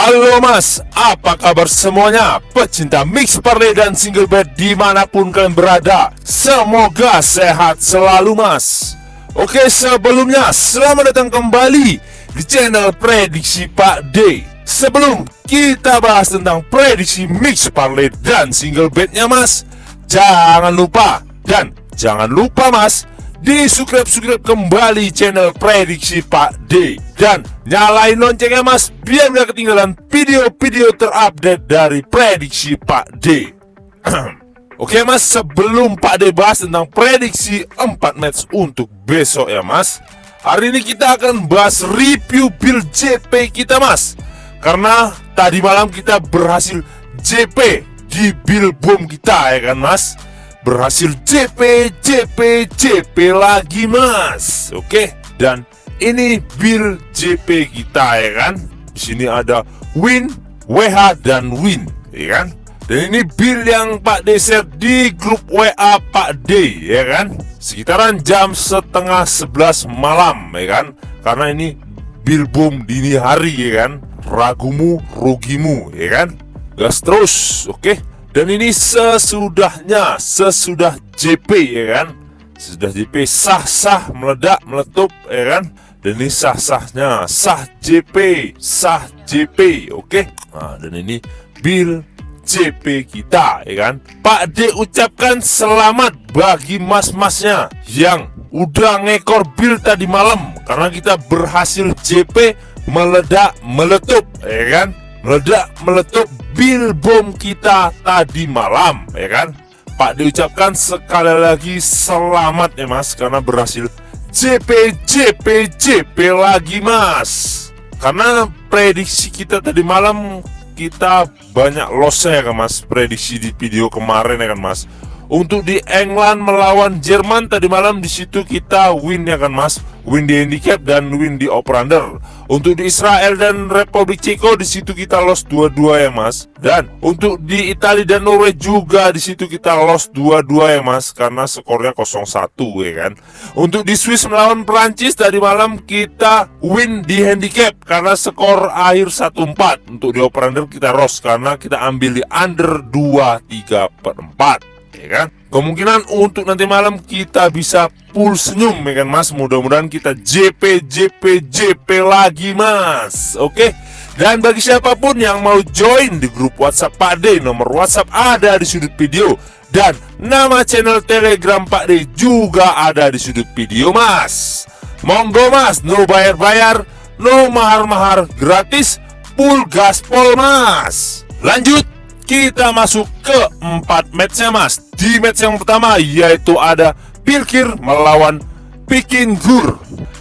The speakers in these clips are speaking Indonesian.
Halo mas, apa kabar semuanya? Pecinta mix parlay dan single bet dimanapun kalian berada, semoga sehat selalu mas. Oke, sebelumnya selamat datang kembali di channel Prediksi Pak D. Sebelum kita bahas tentang prediksi mix parlay dan single betnya mas, jangan lupa mas, di subscribe kembali channel Prediksi Pak D dan nyalain loncengnya mas, biar gak ketinggalan video-video terupdate dari Prediksi Pak D. Oke mas, sebelum Pak D bahas tentang prediksi 4 match untuk besok ya mas, hari ini kita akan bahas review build JP kita mas. Karena tadi malam kita berhasil JP di build boom kita ya kan mas. Berhasil JP lagi mas. Oke, dan ini build JP kita ya kan. Di sini ada win, WH dan win ya kan. Dan ini build yang Pak D share di grup WA Pak D ya kan. Sekitaran jam setengah 11 malam ya kan. Karena ini build boom dini hari ya kan. Ragumu rugimu ya kan. Gas terus, oke. Dan ini sesudah JP ya kan. Sudah JP sah meledak meletup ya kan. Dan ini sah-sahnya sah JP oke. Nah, dan ini build JP kita ya kan. Pak D ucapkan selamat bagi mas-masnya yang udah ngekor build tadi malam, karena kita berhasil JP meledak meletup ya kan. Meledak meletup build boom kita tadi malam ya kan. Pak diucapkan sekali lagi selamat ya mas, karena berhasil JP lagi mas. Karena prediksi kita tadi malam kita banyak lossnya ya kan mas, prediksi di video kemarin ya kan mas. Untuk di England melawan Jerman tadi malam, di situ kita win ya kan mas, win di handicap dan win di over-under. Untuk di Israel dan Republik Ceko di situ kita loss 2-2 ya mas. Dan untuk di Italia dan Norway juga di situ kita loss 2-2 ya mas, karena skornya 0-1 ya kan. Untuk di Swiss melawan Prancis tadi malam kita win di handicap karena skor akhir 1-4. Untuk di over-under kita loss karena kita ambil di under 2/3/4 ya kan. Kemungkinan untuk nanti malam kita bisa full senyum ya kan mas. Mudah-mudahan kita JP lagi mas. Oke. Dan bagi siapapun yang mau join di grup WhatsApp Pak D, nomor WhatsApp ada di sudut video, dan nama channel Telegram Pak D juga ada di sudut video mas. Monggo mas, no bayar-bayar, no mahar-mahar, gratis, full gaspol mas. Lanjut, kita masuk ke 4 matchnya mas. Di match yang pertama yaitu ada Pilkir melawan Pikin-Gur.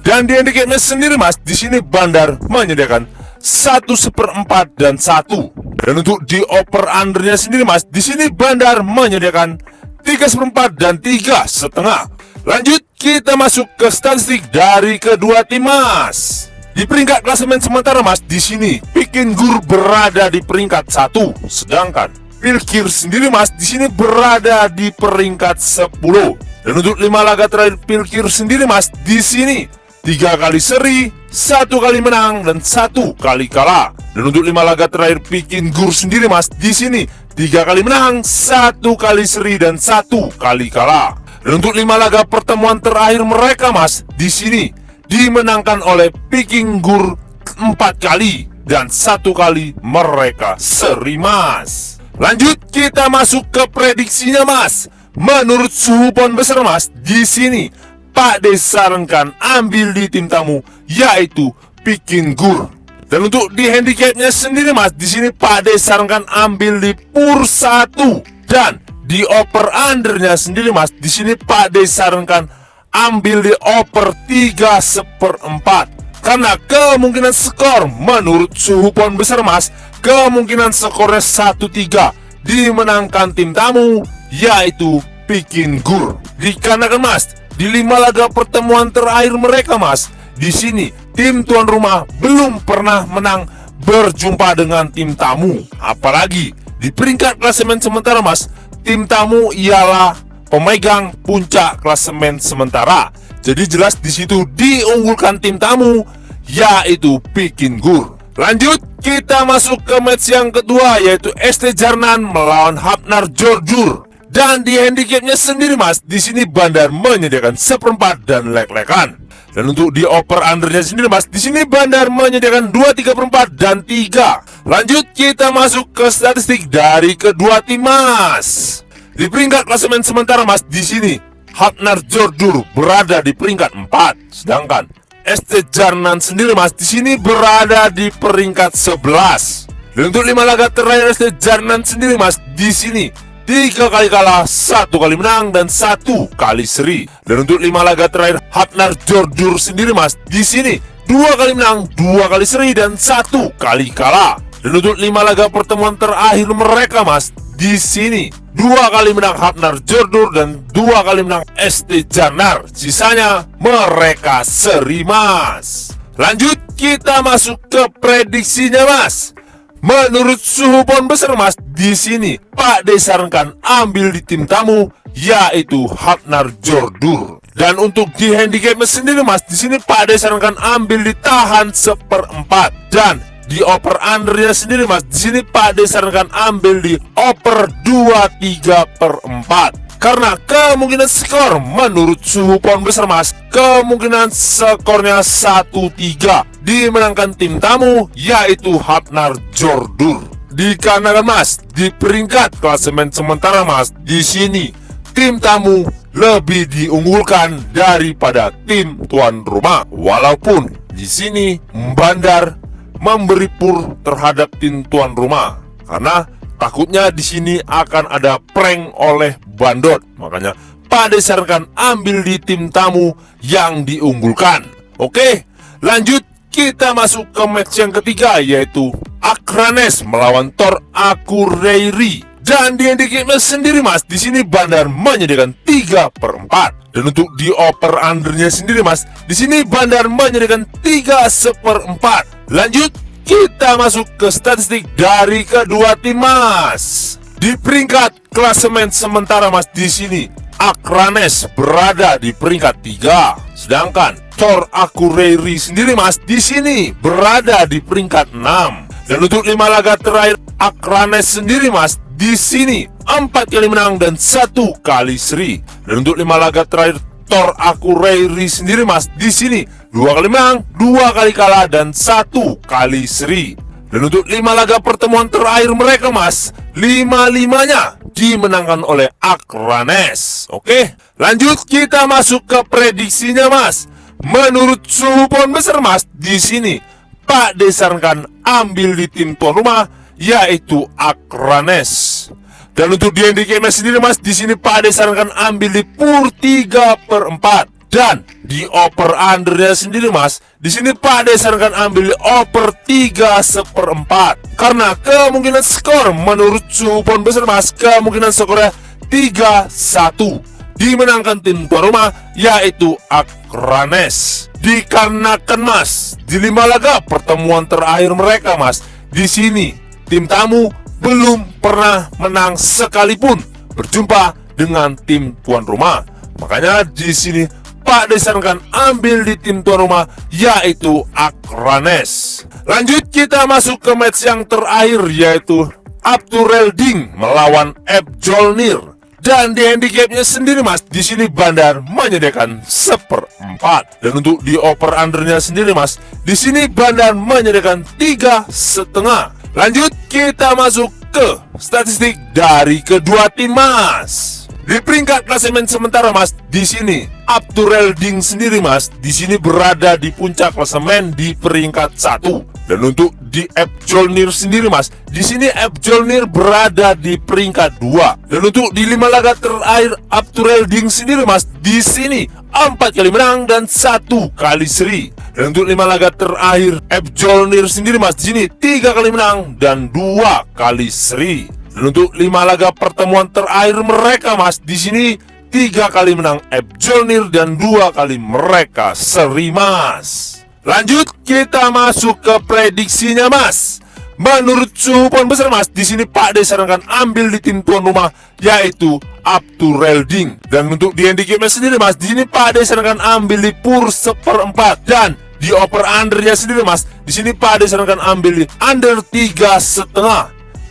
Dan di handicapnya sendiri mas, di sini Bandar menyediakan 1/4 dan 1. Dan untuk di over undernya sendiri mas, di sini Bandar menyediakan 3/4 dan 3,5. Lanjut, kita masuk ke statistik dari kedua tim mas. Di peringkat klasemen sementara mas, di sini Pikin-Gur berada di peringkat 1, sedangkan Pilkir sendiri mas di sini berada di peringkat 10. Dan untuk 5 laga terakhir Pilkir sendiri mas, di sini 3 kali seri, 1 kali menang dan 1 kali kalah. Dan untuk 5 laga terakhir Pikin-Gur sendiri mas, di sini 3 kali menang, 1 kali seri dan 1 kali kalah. Dan untuk 5 laga pertemuan terakhir mereka mas, di sini dimenangkan oleh Pikin-Gur 4 kali dan 1 kali mereka seri mas. Lanjut, kita masuk ke prediksinya mas. Menurut suhu pon besar mas, di sini Pak D sarankan ambil di tim tamu yaitu Pikin-Gur. Dan untuk di handicapnya sendiri mas, di sini Pak D sarankan ambil di pur 1. Dan di over undernya sendiri mas, di sini Pak D sarankan ambil di over 3/4. Karena kemungkinan skor menurut suhu pon besar mas, kemungkinan skornya 1-3 dimenangkan tim tamu yaitu Pikin-Gur. Dikarenakan mas, di 5 laga pertemuan terakhir mereka mas, di sini tim tuan rumah belum pernah menang berjumpa dengan tim tamu. Apalagi di peringkat klasemen sementara mas, tim tamu ialah pemegang puncak klasemen sementara. Jadi jelas di situ diunggulkan tim tamu yaitu Pikin-Gur. Lanjut, kita masuk ke match yang kedua, yaitu ST Jarnan melawan Hafnar Jordur. Dan di handicapnya sendiri mas, di sini Bandar menyediakan 1/4 dan lek-lekan. Dan untuk di over undernya sendiri mas, di sini Bandar menyediakan 2, 3/4 dan 3. Lanjut kita masuk ke statistik dari kedua tim mas. Di peringkat klasemen sementara mas, di sini Hafnar Jordur berada di peringkat 4, sedangkan ST Jarnan sendiri mas di sini berada di peringkat 11. Dan untuk 5 laga terakhir ST Jarnan sendiri mas, di sini 3 kali kalah, 1 kali menang, dan 1 kali seri. Dan untuk 5 laga terakhir Hafnar Jordur sendiri mas, di sini 2 kali menang, 2 kali seri, dan 1 kali kalah. Dan untuk 5 laga pertemuan terakhir mereka mas, di sini 2 kali menang Hafnar Jordur dan 2 kali menang ST Jarnan. Sisanya mereka seri mas. Lanjut kita masuk ke prediksinya mas. Menurut suhu pohon besar mas, di sini Pak D sarankan ambil di tim tamu, yaitu Hafnar Jordur. Dan untuk di handicapnya sendiri mas, di sini Pak D sarankan ambil ditahan 1/4. Dan di over undernya sendiri mas, di sini Pak D sarankan ambil di over 2, 3/4. Karena kemungkinan skor menurut suhu pohon besar mas, kemungkinan skornya 1-3 dimenangkan tim tamu, yaitu Hafnar Jordur. Dikarenakan mas, di peringkat klasemen sementara mas, di sini tim tamu lebih diunggulkan daripada tim tuan rumah. Walaupun di sini Bandar memberi pur terhadap tim tuan rumah, karena takutnya di sini akan ada prank oleh Bandot. Makanya Pak D sarankan ambil di tim tamu yang diunggulkan. Oke, lanjut kita masuk ke match yang ketiga, yaitu Akranes melawan Tor Akureyri. Dan di handicapnya sendiri mas, di sini Bandar menyediakan 3/4. Dan untuk di over undernya sendiri mas, di sini Bandar menyediakan 3/4. Lanjut kita masuk ke statistik dari kedua tim mas. Di peringkat klasemen sementara mas, di sini Akranes berada di peringkat 3, sedangkan Tor Akureyri sendiri mas di sini berada di peringkat 6. Dan untuk 5 laga terakhir Akranes sendiri mas di sini 4 kali menang dan 1 kali seri. Dan untuk 5 laga terakhir Tor Akureyri sendiri mas di sini 2 kali menang, 2 kali kalah, dan 1 kali seri. Dan untuk 5 laga pertemuan terakhir mereka mas, 5-5-nya dimenangkan oleh Akranes. Oke, lanjut kita masuk ke prediksinya mas. Menurut suhu pohon besar mas, di sini Pak D sarankan ambil di tim tuan rumah, yaitu Akranes. Dan untuk di handicapnya sendiri mas, di sini Pak D sarankan ambil di pur 3/4. Dan di over undernya sendiri mas, di sini Pak D sarankan ambil di over 3/4. Karena kemungkinan skor menurut suhu pohon besar mas, kemungkinan skornya 3-1 dimenangkan tim tuan rumah, yaitu Akranes. Dikarenakan mas, di 5 laga pertemuan terakhir mereka mas, di sini tim tamu belum pernah menang sekalipun berjumpa dengan tim tuan rumah. Makanya di sini Pak D sarankan ambil di tim tuan rumah, yaitu Akranes. Lanjut kita masuk ke match yang terakhir, yaitu Abdurelding melawan Ebjolnir. Dan di handicapnya sendiri mas, di sini Bandar menyediakan 1/4. Dan untuk di over undernya sendiri mas, di sini Bandar menyediakan 3,5. Lanjut kita masuk ke statistik dari kedua tim mas. Di peringkat klasemen sementara mas, di sini Abdurelding sendiri mas, di sini berada di puncak klasemen di peringkat 1. Dan untuk di Ebjolnir sendiri mas, di sini Ebjolnir berada di peringkat 2. Dan untuk di 5 laga terakhir Abdurelding sendiri mas, di sini 4 kali menang dan 1 kali seri. Dan untuk 5 laga terakhir Ebjolnir sendiri mas, di sini 3 kali menang dan 2 kali seri. Dan untuk 5 laga pertemuan terakhir mereka mas, di sini 3 kali menang Ebjolnir dan 2 kali mereka seri mas. Lanjut kita masuk ke prediksinya mas. Menurut suhu pohon besar mas, di sini Pak D sarankan ambil di tim tuan rumah, yaitu Abdurelding. Dan untuk di handicapnya sendiri mas, di sini Pak D sarankan ambil di pur 1/4. Dan di over undernya sendiri mas, di sini Pak De sarankan ambil di under 3,5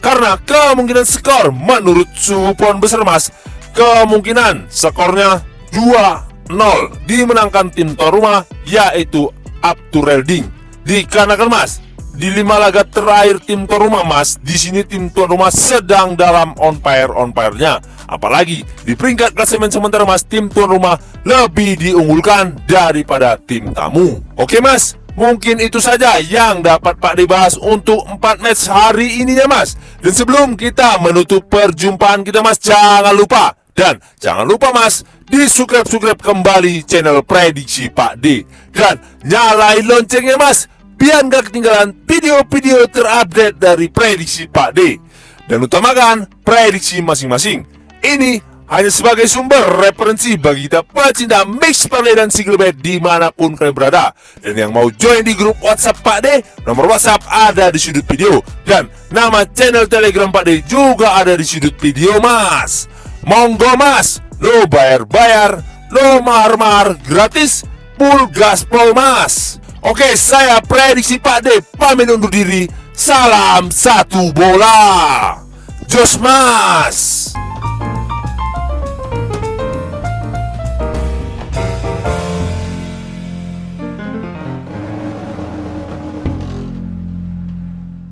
karena kemungkinan skor menurut suhu pohon besar mas, kemungkinan skornya 2-0 dimenangkan tim tuan rumah, yaitu Abtu Relding. Dikarenakan mas, di 5 laga terakhir tim tuan rumah mas, di sini tim tuan rumah sedang dalam on fire-nya. Apalagi di peringkat klasemen sementara mas, tim tuan rumah lebih diunggulkan daripada tim tamu. Oke mas, mungkin itu saja yang dapat Pak De bahas untuk 4 match hari ini ya mas. Dan sebelum kita menutup perjumpaan kita mas, jangan lupa mas, di subscribe kembali channel Prediksi Pak De dan nyalain loncengnya mas, biar gak ketinggalan video-video terupdate dari Prediksi Pak De. Dan utamakan prediksi masing-masing. Ini hanya sebagai sumber referensi bagi kita pecinta mix parlay dan single bet dimanapun kalian berada. Dan yang mau join di grup WhatsApp Pak De, nomor WhatsApp ada di sudut video dan nama channel Telegram Pak De juga ada di sudut video mas. Monggo mas, lo bayar, lo mahar gratis, full gaspol mas. Oke, saya Prediksi Pak De pamit undur diri. Salam satu bola, jos mas.